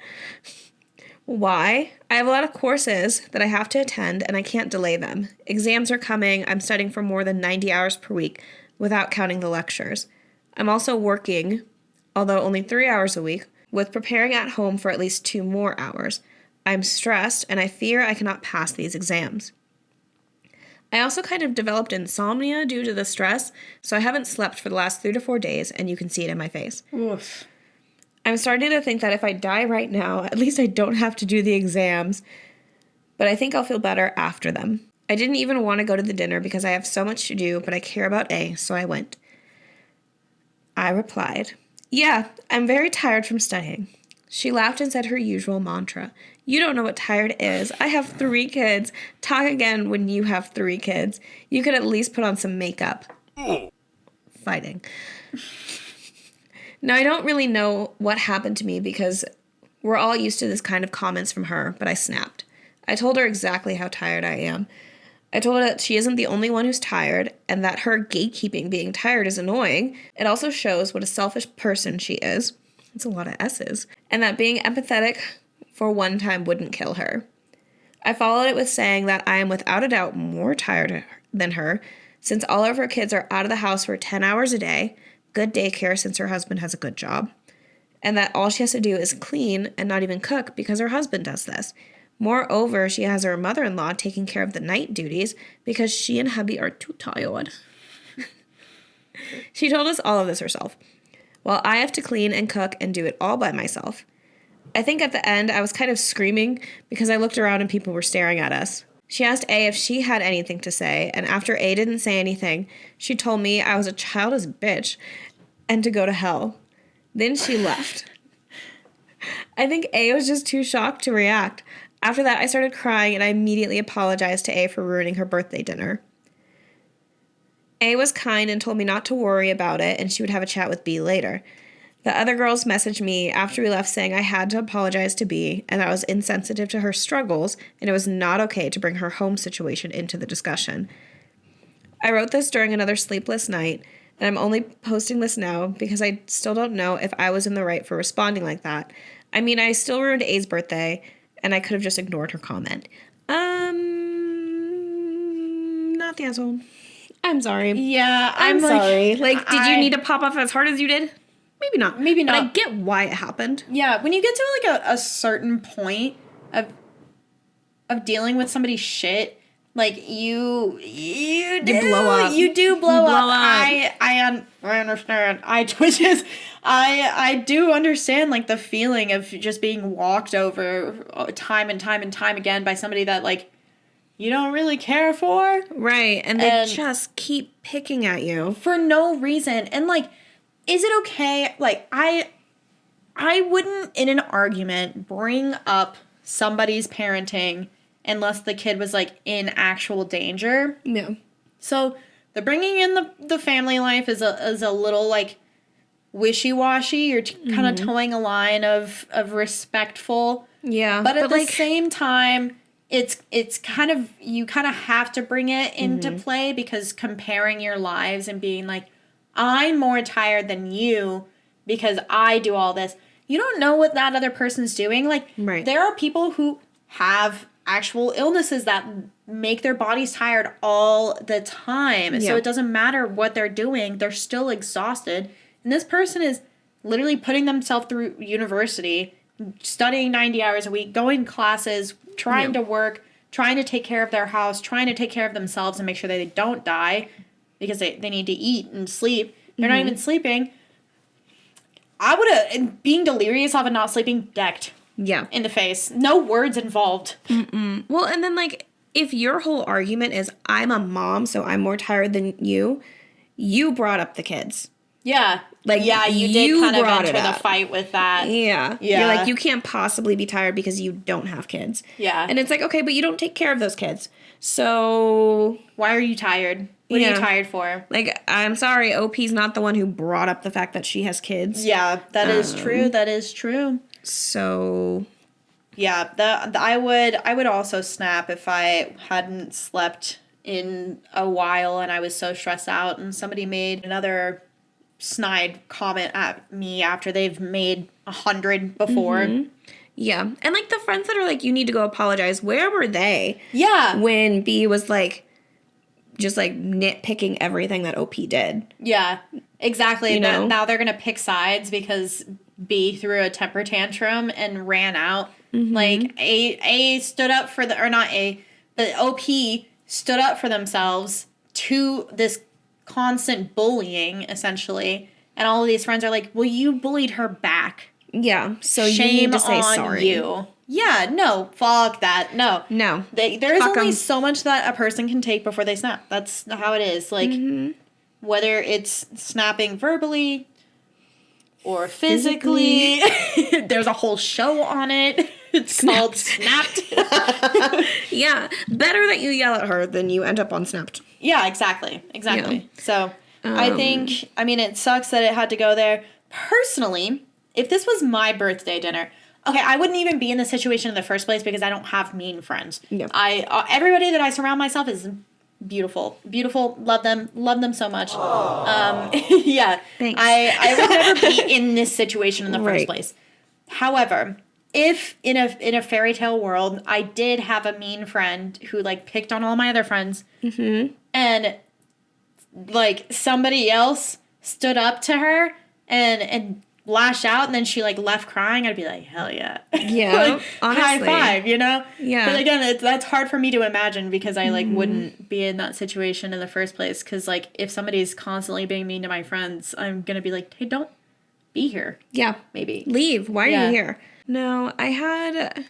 Why? I have a lot of courses that I have to attend, and I can't delay them. Exams are coming. I'm studying for more than 90 hours per week, without counting the lectures. I'm also working, although only 3 hours a week, with preparing at home for at least 2 more hours. I'm stressed, and I fear I cannot pass these exams. I also kind of developed insomnia due to the stress, so I haven't slept for the last 3 to 4 days, and you can see it in my face. Oof. I'm starting to think that if I die right now, at least I don't have to do the exams, but I think I'll feel better after them. I didn't even want to go to the dinner because I have so much to do, but I care about A, so I went. I replied, yeah, I'm very tired from studying. She laughed and said her usual mantra. You don't know what tired is. I have 3 kids. Talk again when you have 3 kids. You could at least put on some makeup. Fighting. Now, I don't really know what happened to me because we're all used to this kind of comments from her, but I snapped. I told her exactly how tired I am. I told her that she isn't the only one who's tired and that her gatekeeping being tired is annoying. It also shows what a selfish person she is. It's a lot of S's. And that being empathetic for one time wouldn't kill her. I followed it with saying that I am without a doubt more tired than her, since all of her kids are out of the house for 10 hours a day, good daycare since her husband has a good job, and that all she has to do is clean and not even cook because her husband does this. Moreover, she has her mother-in-law taking care of the night duties because she and hubby are too tired. She told us all of this herself, while I have to clean and cook and do it all by myself. I think at the end I was kind of screaming because I looked around and people were staring at us. She asked A if she had anything to say, and after A didn't say anything, she told me I was a childish bitch and to go to hell. Then she left. I think A was just too shocked to react. After that, I started crying and I immediately apologized to A for ruining her birthday dinner. A was kind and told me not to worry about it and she would have a chat with B later. The other girls messaged me after we left saying I had to apologize to B and I was insensitive to her struggles and it was not okay to bring her home situation into the discussion. I wrote this during another sleepless night And I'm only posting this now because I still don't know if I was in the right for responding like that. I mean, I still ruined A's birthday, and I could have just ignored her comment. Not the asshole. I'm sorry. Yeah, I'm like, sorry. Like, did you I- need to pop off as hard as you did? Maybe not. Maybe But I not. get why it happened. Yeah, when you get to like a certain point of dealing with somebody's shit, like you blow up. You do blow, blow up. up. I understand. Which is I do understand like the feeling of just being walked over time and time and time again by somebody that like you don't really care for. Right. And they just keep picking at you. For no reason. And like, is it okay? Like I wouldn't in an argument bring up somebody's parenting unless the kid was like in actual danger. Yeah. So the bringing in the family life is a little like wishy-washy. You're kind of towing a line of respectful. Yeah. But at the same time, it's kind of, you kind of have to bring it into play because comparing your lives and being like, I'm more tired than you because I do all this. You don't know what that other person's doing. Like, there are people who have actual illnesses that make their bodies tired all the time. So it doesn't matter what they're doing. They're still exhausted. And this person is literally putting themselves through university, studying 90 hours a week, going to classes, trying to work, trying to take care of their house, trying to take care of themselves and make sure that they don't die because they need to eat and sleep. They're not even sleeping. I would have, being delirious off of not sleeping, decked. Yeah. In the face. No words involved. Well, and then, like, if your whole argument is, I'm a mom, so I'm more tired than you brought up the kids. Yeah. Like, yeah, you did kind of enter the up. fight with that. Yeah. Yeah. You're like, you can't possibly be tired because you don't have kids. Yeah. And it's like, okay, but you don't take care of those kids. So why are you tired? What are you tired for? Like, I'm sorry, OP's not the one who brought up the fact that she has kids. Yeah, that is true. That is true. So yeah, I would also snap if I hadn't slept in a while and I was so stressed out and somebody made another snide comment at me after they've made 100 before. Yeah. And like the friends that are like, you need to go apologize, where were they? Yeah. When B was like just like nitpicking everything that OP did. Yeah. Exactly. You know? Now they're gonna pick sides because B threw a temper tantrum and ran out. Like A stood up for but OP stood up for themselves to this constant bullying, essentially. And all of these friends are like, well, you bullied her back. Yeah. So Shame you need to say on sorry. You. Yeah, no, fuck that. No. There is only so much that a person can take before they snap. That's how it is. Like, whether it's snapping verbally or physically. There's a whole show on it. It's called Snapped. Yeah. Better that you yell at her than you end up on Snapped. Yeah, exactly. Yeah. So, I think, it sucks that it had to go there. Personally, if this was my birthday dinner, okay, I wouldn't even be in this situation in the first place because I don't have mean friends. No. Everybody that I surround myself is beautiful. Beautiful. Love them so much. Yeah. Thanks. I would never be in this situation in the first place. However, if in a fairy tale world, I did have a mean friend who like picked on all my other friends and like somebody else stood up to her and lashed out and then she like left crying, I'd be like, hell yeah. Yeah. Like, honestly. high five, you know? Yeah. But again, that's hard for me to imagine because I like wouldn't be in that situation in the first place. Because like if somebody's constantly being mean to my friends, I'm gonna be like, hey, don't be here. Yeah. Maybe. Leave. Why are you here? No, I had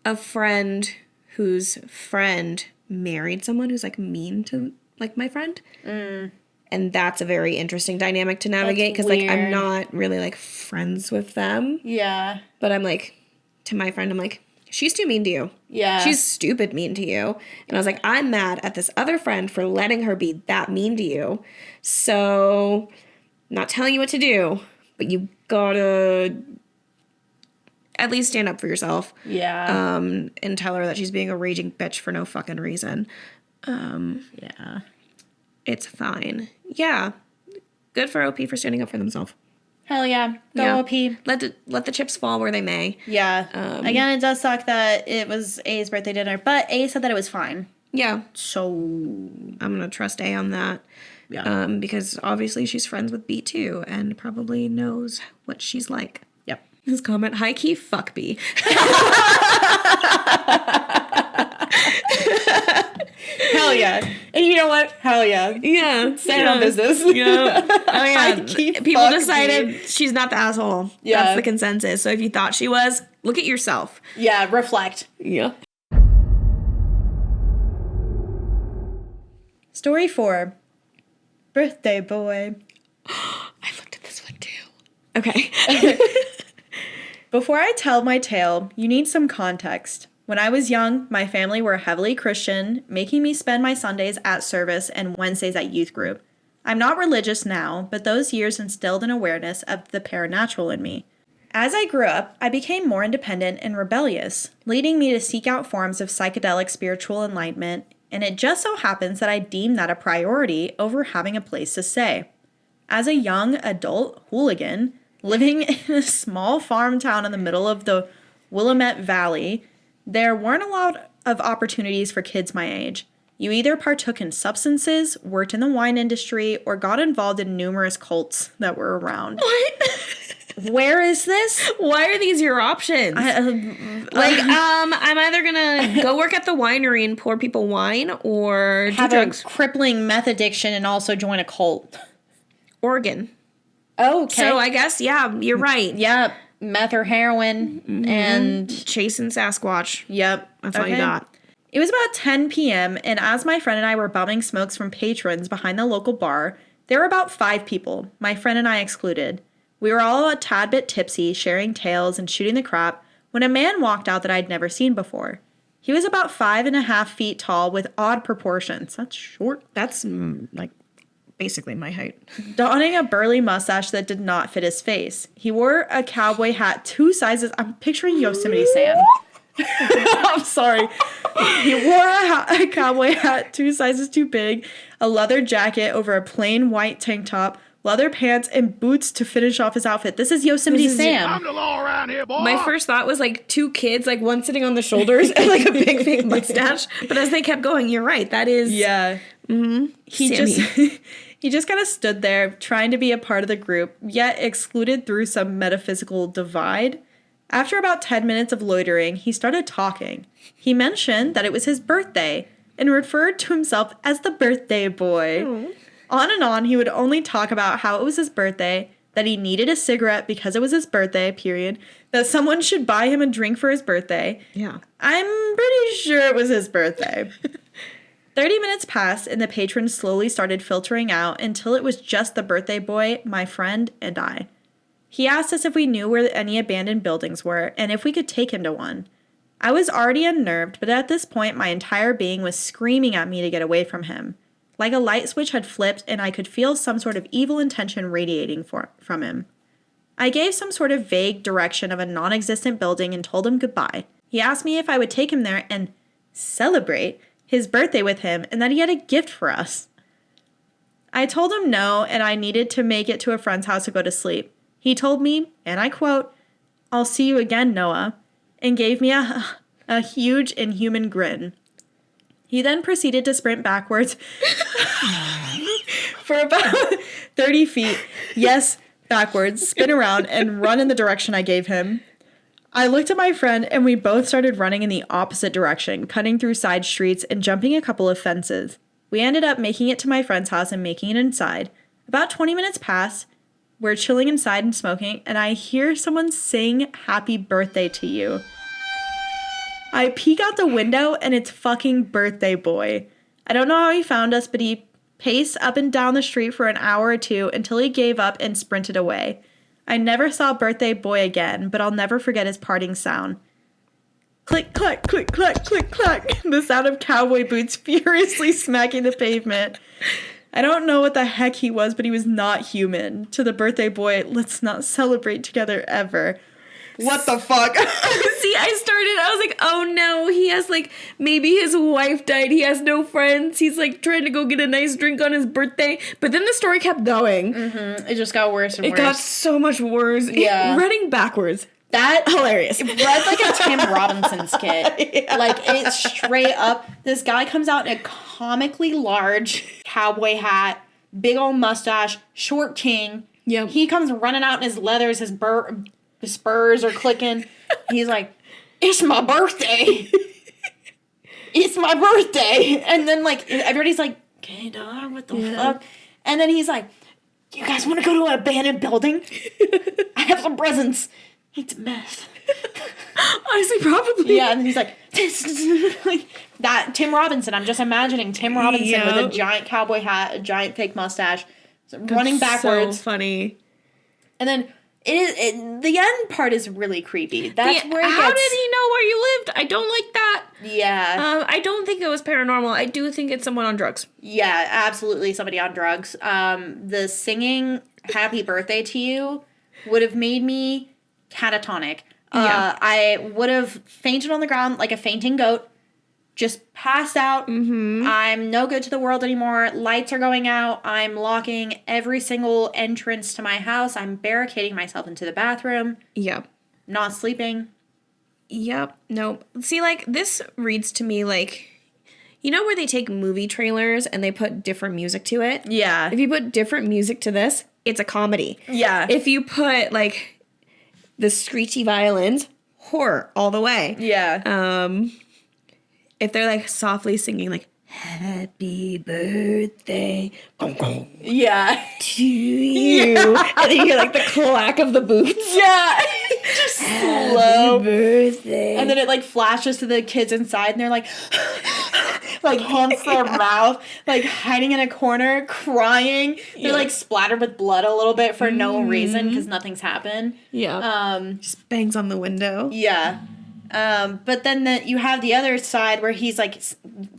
a friend whose friend married someone who's like mean to like my friend. And that's a very interesting dynamic to navigate because like I'm not really like friends with them. Yeah. But I'm like, to my friend, I'm like, she's too mean to you. Yeah. She's stupid mean to you. And I was like, I'm mad at this other friend for letting her be that mean to you. So, not telling you what to do, but you gotta at least stand up for yourself. Yeah. And tell her that she's being a raging bitch for no fucking reason. Yeah. It's fine. Yeah. Good for OP for standing up for themselves. Hell yeah. Go Yeah. OP. Let the chips fall where they may. Yeah. Again, it does suck that it was A's birthday dinner, but A said that it was fine. Yeah. So I'm going to trust A on that. yeah. Because obviously she's friends with B too and probably knows what she's like. Yep. His comment, high key, fuck B. Hell yeah. And you know what? Hell yeah. Yeah. Stand on business. Yeah. Oh yeah. High key, People fuck decided B. she's not the asshole. Yeah. That's the consensus. So if you thought she was, look at yourself. Yeah, reflect. Yeah. Story 4. Birthday boy. I looked at this one too. Okay. Before I tell my tale, you need some context. When I was young, my family were heavily Christian, making me spend my Sundays at service and Wednesdays at youth group. I'm not religious now, but those years instilled an awareness of the paranatural in me. As I grew up, I became more independent and rebellious, leading me to seek out forms of psychedelic spiritual enlightenment, and it just so happens that I deem that a priority over having a place to stay. As a young adult hooligan, living in a small farm town in the middle of the Willamette Valley, there weren't a lot of opportunities for kids my age. You either partook in substances, worked in the wine industry, or got involved in numerous cults that were around. What? Where is this? Why are these your options? I'm either gonna go work at the winery and pour people wine or do Have drugs. a crippling meth addiction and also join a cult. Oregon. Oh, okay. So I guess, yeah, you're right. Yep. Meth or heroin and Chasing Sasquatch. yep. That's all you got. It was about 10 p.m., and as my friend and I were bumming smokes from patrons behind the local bar, there were about 5 people, my friend and I excluded. We were all a tad bit tipsy, sharing tales and shooting the crap, when a man walked out that I'd never seen before. He was about 5.5 feet tall with odd proportions. That's short. That's like basically my height. Donning a burly mustache that did not fit his face. He wore a cowboy hat 2 sizes. I'm picturing Yosemite Sam. I'm sorry. He wore a cowboy hat 2 sizes too big, a leather jacket over a plain white tank top, leather pants, and boots to finish off his outfit. This is Yosemite Sam. I'm the law around here, boy. My first thought was like 2 kids, like one sitting on the shoulders and like a big fake mustache. But as they kept going, you're right. That is Yeah. Sammy. He just kind of stood there trying to be a part of the group, yet excluded through some metaphysical divide. After about 10 minutes of loitering, he started talking. He mentioned that it was his birthday and referred to himself as the birthday boy. Oh. On and on, he would only talk about how it was his birthday, that he needed a cigarette because it was his birthday, period, that someone should buy him a drink for his birthday. Yeah. I'm pretty sure it was his birthday. 30 minutes passed, and the patrons slowly started filtering out until it was just the birthday boy, my friend, and I. He asked us if we knew where any abandoned buildings were, and if we could take him to one. I was already unnerved, but at this point my entire being was screaming at me to get away from him. Like a light switch had flipped, and I could feel some sort of evil intention radiating from him. I gave some sort of vague direction of a non-existent building and told him goodbye. He asked me if I would take him there and celebrate his birthday with him, and that he had a gift for us. I told him no, and I needed to make it to a friend's house to go to sleep. He told me, and I quote, "I'll see you again, Noah," and gave me a huge inhuman grin. He then proceeded to sprint backwards for about 30 feet. Yes, backwards, spin around, and run in the direction I gave him. I looked at my friend, and we both started running in the opposite direction, cutting through side streets and jumping a couple of fences. We ended up making it to my friend's house and making it inside. About 20 minutes passed. We're chilling inside and smoking, and I hear someone sing "Happy Birthday" to you. I peek out the window, and it's fucking birthday boy. I don't know how he found us, but he paced up and down the street for an hour or two until he gave up and sprinted away. I never saw birthday boy again, but I'll never forget his parting sound. Click, clack, click, clack, click, clack. The sound of cowboy boots furiously smacking the pavement. I don't know what the heck he was, but he was not human. To the birthday boy, let's not celebrate together ever. What the fuck? See, I was like, oh no, he has like, maybe his wife died, he has no friends, he's like trying to go get a nice drink on his birthday. But then the story kept going. Mm-hmm. It just got worse and worse. It got so much worse. Yeah. Running backwards. That hilarious. Read like a Tim Robinson skit. Yeah. Like, it's straight up. This guy comes out in a comically large cowboy hat, big old mustache, short king. Yep. He comes running out in his leathers, his spurs are clicking. He's like, it's my birthday. It's my birthday. And then, like, everybody's like, okay, dog, what the fuck? And then he's like, you guys want to go to an abandoned building? I have some presents. It's a mess. Honestly, probably. Yeah, and he's like, that Tim Robinson. I'm just imagining Tim Robinson with a giant cowboy hat, a giant fake mustache, running backwards. So funny. And then the end part is really creepy. That's where it gets... How did he know where you lived? I don't like that. Yeah. I don't think it was paranormal. I do think it's someone on drugs. Yeah, absolutely somebody on drugs. The singing "Happy Birthday to You" would have made me catatonic. I would have fainted on the ground like a fainting goat. Just passed out. Mm-hmm. I'm no good to the world anymore. Lights are going out. I'm locking every single entrance to my house. I'm barricading myself into the bathroom. Yep. Not sleeping. Yep. Nope. See, like, this reads to me like, you know where they take movie trailers and they put different music to it? Yeah. If you put different music to this, it's a comedy. Yeah. If you put, like, the screechy violins, horror all the way. Yeah. If they're like softly singing like "Happy Birthday," yeah, to you, and then you hear like the clack of the boots. Yeah, just slow. Happy birthday, and then it like flashes to the kids inside, and they're like, like hands to their mouth, like hiding in a corner, crying. They're like splattered with blood a little bit for no reason because nothing's happened. Yeah, just bangs on the window. Yeah. But then you have the other side where he's like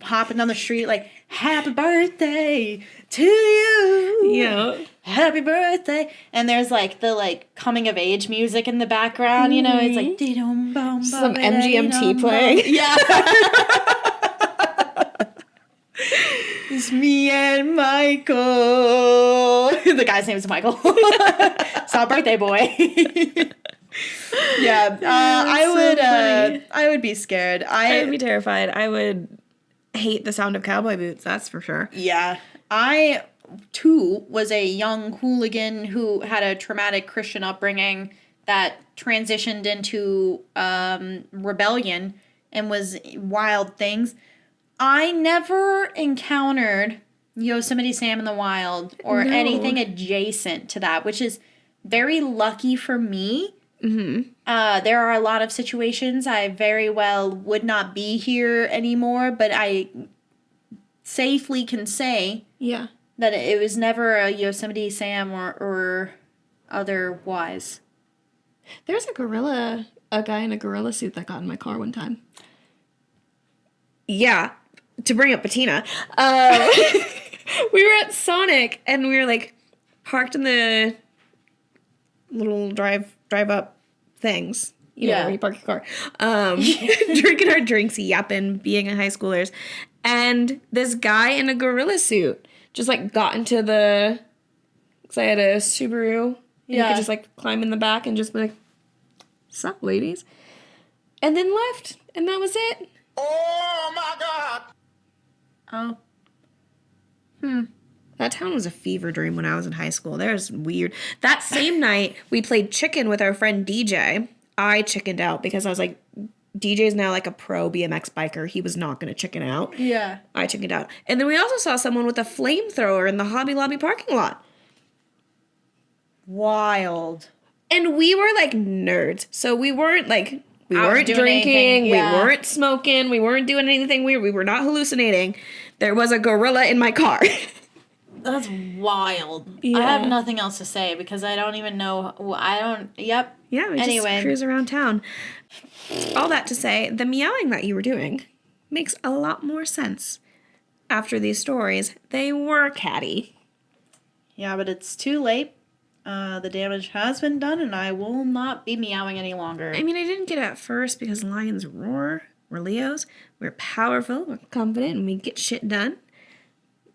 hopping down the street like, happy birthday to you. Yeah. Happy birthday. And there's like the like coming of age music in the background, you know, it's like some MGMT playing. Yeah. It's me and Michael. The guy's name is Michael. It's our birthday boy. Yeah, I would be scared. I would be terrified. I would hate the sound of cowboy boots, that's for sure. Yeah. I, too, was a young hooligan who had a traumatic Christian upbringing that transitioned into rebellion and was wild things. I never encountered Yosemite Sam in the wild or anything adjacent to that, which is very lucky for me. Mm-hmm. There are a lot of situations I very well would not be here anymore, but I safely can say that it was never a Yosemite Sam or otherwise. There's a guy in a gorilla suit that got in my car one time. Yeah, to bring up Bettina, we were at Sonic and we were like parked in the little drive up things, you know, where you park your car, drinking our drinks, yapping, being high schoolers, and this guy in a gorilla suit just like got into the, because I had a Subaru, you could just like climb in the back and just be like, sup ladies, and then left, and that was it. Oh my God. Oh. That town was a fever dream when I was in high school. There's weird. That same night, we played chicken with our friend DJ. I chickened out because I was like, DJ's now like a pro BMX biker. He was not going to chicken out. Yeah. I chickened out. And then we also saw someone with a flamethrower in the Hobby Lobby parking lot. Wild. And we were like nerds. So we weren't like, we weren't drinking, we weren't smoking, we weren't doing anything weird. We were not hallucinating. There was a gorilla in my car. That's wild. Yeah. I have nothing else to say because I don't even know. Yep. Yeah, we just cruise around town. All that to say, the meowing that you were doing makes a lot more sense. After these stories, they were catty. Yeah, but it's too late. The damage has been done, and I will not be meowing any longer. I mean, I didn't get it at first because lions roar. We're Leos. We're powerful. We're confident, and we get shit done.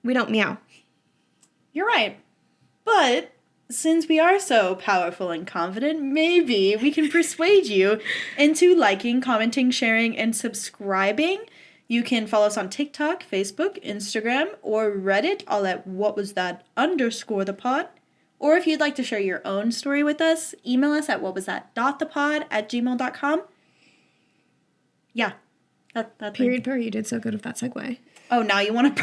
We don't meow. You're right. But since we are so powerful and confident, maybe we can persuade you into liking, commenting, sharing, and subscribing. You can follow us on TikTok, Facebook, Instagram, or Reddit, all at whatwasthat_thepod. Or if you'd like to share your own story with us, email us at whatwasthat.thepod@gmail.com. Yeah. That Period, per. You did so good with that segue. Oh, now you want to...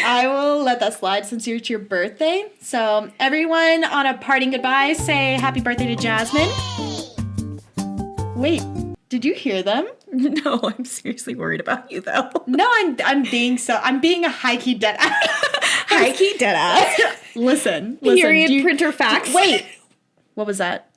I will let that slide since it's your birthday. So everyone, on a parting goodbye, say happy birthday to Jasmine. Wait, did you hear them? No, I'm seriously worried about you, though. No, I'm being a high-key dead ass. High-key dead ass. Listen. Period, printer facts. Wait. What was that?